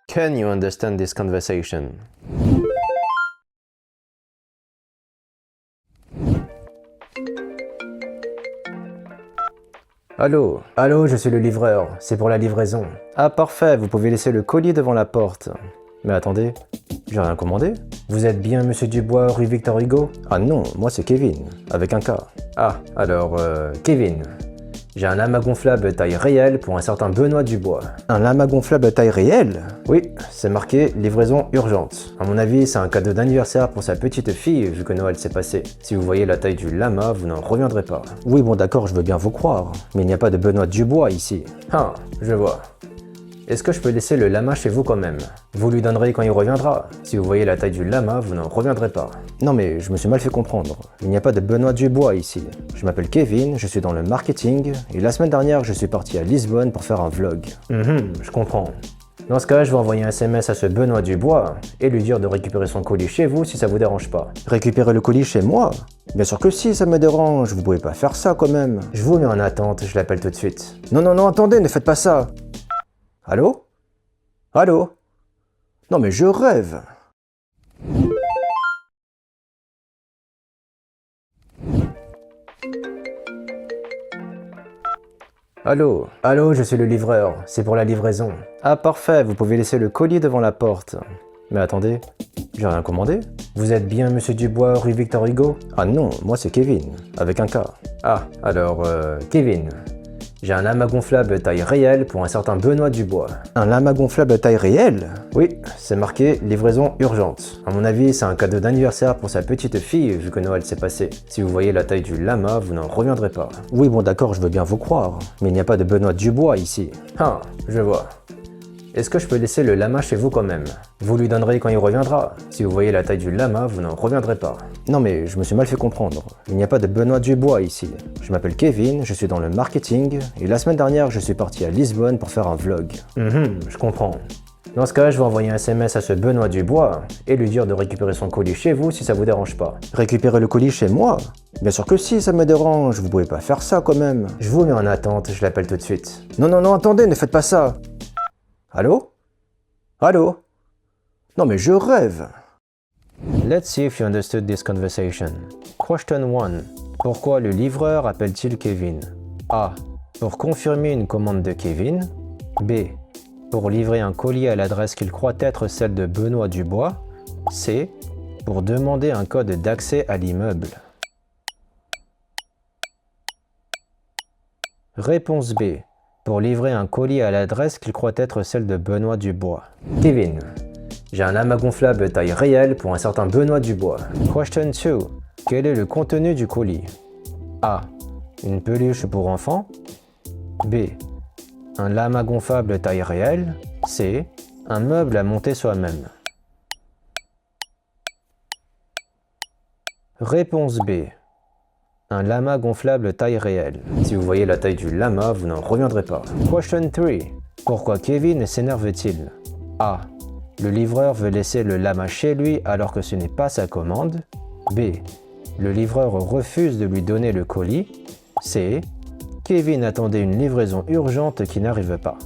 Can you understand this conversation? Allô, je suis le livreur, c'est pour la livraison. Ah parfait, vous pouvez laisser le colis devant la porte. Mais attendez, j'ai rien commandé. Vous êtes bien Monsieur Dubois, rue Victor Hugo? Ah non, moi c'est Kevin, avec un K. Ah, alors, Kevin. J'ai un lama gonflable taille réelle pour un certain Benoît Dubois. Un lama gonflable taille réelle? Oui, c'est marqué livraison urgente. À mon avis, c'est un cadeau d'anniversaire pour sa petite fille vu que Noël s'est passé. Si vous voyez la taille du lama, vous n'en reviendrez pas. Oui, bon d'accord, je veux bien vous croire, mais il n'y a pas de Benoît Dubois ici. Ah, je vois. Est-ce que je peux laisser le lama chez vous quand même? Vous lui donnerez quand il reviendra. Si vous voyez la taille du lama, vous n'en reviendrez pas. Non mais je me suis mal fait comprendre. Il n'y a pas de Benoît Dubois ici. Je m'appelle Kevin, je suis dans le marketing, et la semaine dernière je suis parti à Lisbonne pour faire un vlog. Je comprends. Dans ce cas, je vais envoyer un SMS à ce Benoît Dubois et lui dire de récupérer son colis chez vous si ça vous dérange pas. Récupérer le colis chez moi? Bien sûr que si, ça me dérange, vous pouvez pas faire ça quand même. Je vous mets en attente, je l'appelle tout de suite. Non, attendez, ne faites pas ça. Allô? Allô? Non mais je rêve. Allô, je suis le livreur, c'est pour la livraison. Ah parfait, vous pouvez laisser le colis devant la porte. Mais attendez, j'ai rien commandé. Vous êtes bien Monsieur Dubois, rue Victor Hugo? Ah non, moi c'est Kevin, avec un K. Ah, alors, Kevin. J'ai un lama gonflable taille réelle pour un certain Benoît Dubois. Un lama gonflable taille réelle? Oui, c'est marqué livraison urgente. À mon avis, c'est un cadeau d'anniversaire pour sa petite fille vu que Noël s'est passé. Si vous voyez la taille du lama, vous n'en reviendrez pas. Oui, bon d'accord, je veux bien vous croire, mais il n'y a pas de Benoît Dubois ici. Ah, je vois. Est-ce que je peux laisser le lama chez vous quand même? Vous lui donnerez quand il reviendra. Si vous voyez la taille du lama, vous n'en reviendrez pas. Non mais je me suis mal fait comprendre. Il n'y a pas de Benoît Dubois ici. Je m'appelle Kevin, je suis dans le marketing, et la semaine dernière je suis parti à Lisbonne pour faire un vlog. Je comprends. Dans ce cas, je vais envoyer un SMS à ce Benoît Dubois et lui dire de récupérer son colis chez vous si ça vous dérange pas. Récupérer le colis chez moi? Bien sûr que si, ça me dérange, vous pouvez pas faire ça quand même. Je vous mets en attente, je l'appelle tout de suite. Non, attendez, ne faites pas ça. Allô? Allô? Non mais je rêve. Let's see if you understood this conversation. Question 1. Pourquoi le livreur appelle-t-il Kevin? A. Pour confirmer une commande de Kevin. B. Pour livrer un colis à l'adresse qu'il croit être celle de Benoît Dubois. C. Pour demander un code d'accès à l'immeuble. Réponse B. Pour livrer un colis à l'adresse qu'il croit être celle de Benoît Dubois. Kevin. J'ai un lama gonflable taille réelle pour un certain Benoît Dubois. Question 2. Quel est le contenu du colis? A. Une peluche pour enfants. B. Un lama gonflable taille réelle. C. Un meuble à monter soi-même. Réponse B. Un lama gonflable taille réelle. Si vous voyez la taille du lama, vous n'en reviendrez pas. Question 3. Pourquoi Kevin s'énerve-t-il? A. Le livreur veut laisser le lama chez lui alors que ce n'est pas sa commande. B. Le livreur refuse de lui donner le colis. C. Kevin attendait une livraison urgente qui n'arrive pas.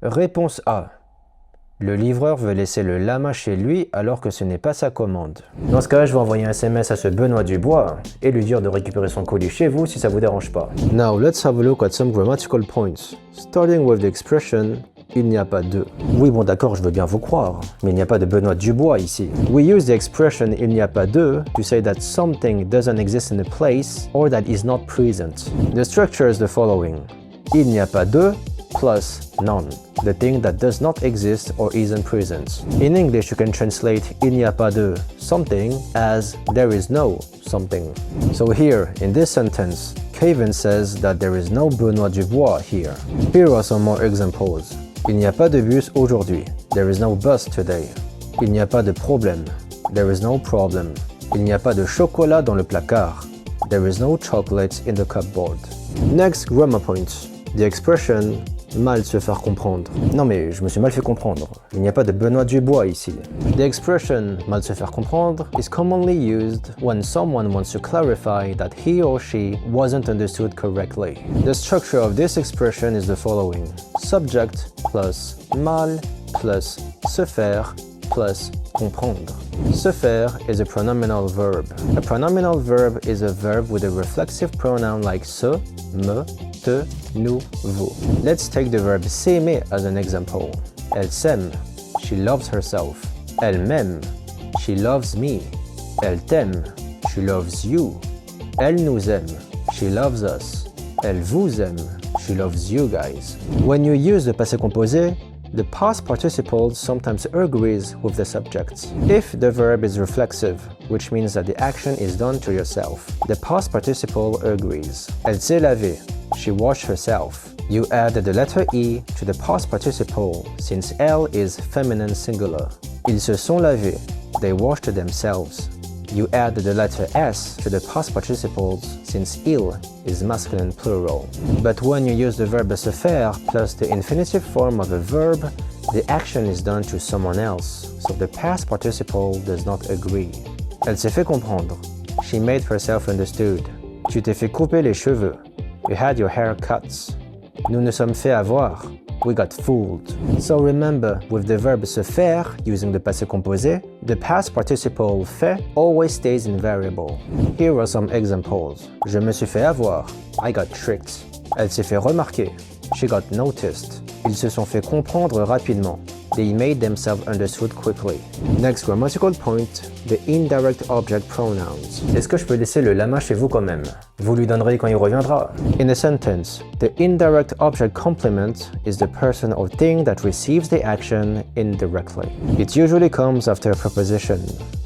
Réponse A. Le livreur veut laisser le lama chez lui alors que ce n'est pas sa commande. Dans ce cas, je vais envoyer un SMS à ce Benoît Dubois et lui dire de récupérer son colis chez vous si ça vous dérange pas. Now let's have a look at some grammatical points. Starting with the expression « il n'y a pas de ». Oui bon d'accord, je veux bien vous croire, mais il n'y a pas de Benoît Dubois ici. We use the expression « il n'y a pas de » to say that something doesn't exist in a place or that is not present. The structure is the following. Il n'y a pas de plus none, the thing that does not exist or isn't present. In English, you can translate il n'y a pas de something as there is no something. So here, in this sentence, Kevin says that there is no Benoît Dubois here. Here are some more examples. Il n'y a pas de bus aujourd'hui. There is no bus today. Il n'y a pas de problème. There is no problem. Il n'y a pas de chocolat dans le placard. There is no chocolate in the cupboard. Next grammar point. The expression Mal se faire comprendre. Non mais je me suis mal fait comprendre. Il n'y a pas de Benoît Dubois ici. The expression mal se faire comprendre is commonly used when someone wants to clarify that he or she wasn't understood correctly. The structure of this expression is the following. Subject plus mal plus se faire plus comprendre. Se faire is a pronominal verb. A pronominal verb is a verb with a reflexive pronoun like se, me, te, nous, vous. Let's take the verb s'aimer as an example. Elle s'aime. She loves herself. Elle m'aime. She loves me. Elle t'aime. She loves you. Elle nous aime. She loves us. Elle vous aime. She loves you guys. When you use the passé composé, the past participle sometimes agrees with the subject. If the verb is reflexive, which means that the action is done to yourself, the past participle agrees. Elle s'est lavée. She washed herself. You add the letter E to the past participle since L is feminine singular. Ils se sont lavés. They washed themselves. You add the letter S to the past participles since il is masculine plural. But when you use the verb se faire plus the infinitive form of a verb, the action is done to someone else, so the past participle does not agree. Elle s'est fait comprendre. She made herself understood. Tu t'es fait couper les cheveux. You had your hair cut. Nous nous sommes fait avoir. We got fooled. So remember, with the verb se faire, using the passé composé, the past participle fait always stays invariable. Here are some examples. Je me suis fait avoir. I got tricked. Elle s'est fait remarquer. She got noticed. Ils se sont fait comprendre rapidement. They made themselves understood quickly. Next grammatical point, the indirect object pronouns. Est-ce que je peux laisser le llama chez vous quand même? Vous lui donnerez quand il reviendra. In a sentence, the indirect object complement is the person or thing that receives the action indirectly. It usually comes after a preposition,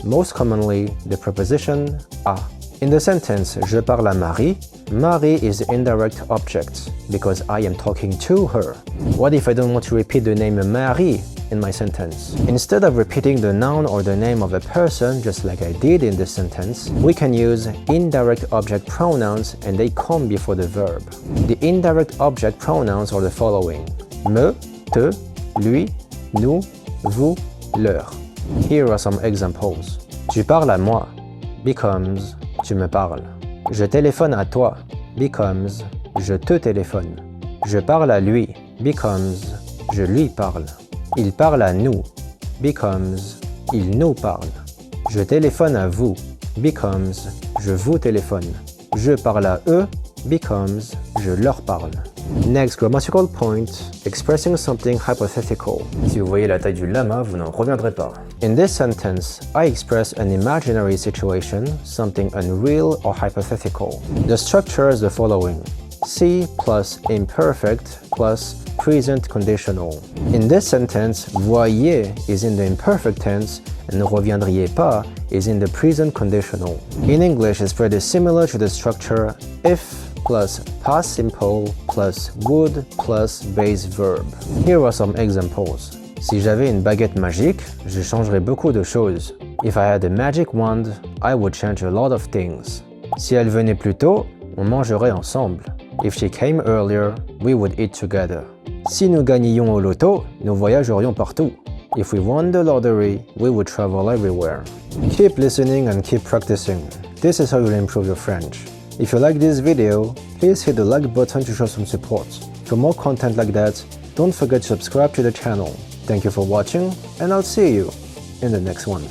most commonly the preposition a. In the sentence, je parle à Marie, Marie is the indirect object because I am talking to her. What if I don't want to repeat the name Marie in my sentence? Instead of repeating the noun or the name of a person, just like I did in this sentence, we can use indirect object pronouns and they come before the verb. The indirect object pronouns are the following: me, te, lui, nous, vous, leur. Here are some examples. Tu parles à moi becomes tu me parles. Je téléphone à toi becomes je te téléphone. Je parle à lui becomes je lui parle. Il parle à nous becomes il nous parle. Je téléphone à vous becomes je vous téléphone. Je parle à eux becomes je leur parle. Next grammatical point, expressing something hypothetical. Si vous voyez la taille du llama, vous n'en reviendrez pas. In this sentence, I express an imaginary situation, something unreal or hypothetical. The structure is the following: see plus imperfect plus present conditional. In this sentence, voyez is in the imperfect tense and ne reviendriez pas is in the present conditional. In English, it's pretty similar to the structure if plus past simple plus would plus base verb. Here are some examples. Si j'avais une baguette magique, je changerais beaucoup de choses. If I had a magic wand, I would change a lot of things. Si elle venait plus tôt, on mangerait ensemble. If she came earlier, we would eat together. Si nous gagnions au loto, nous voyagerions partout. If we won the lottery, we would travel everywhere. Keep listening and keep practicing. This is how you'll improve your French. If you like this video, please hit the like button to show some support. For more content like that, don't forget to subscribe to the channel. Thank you for watching, and I'll see you in the next one.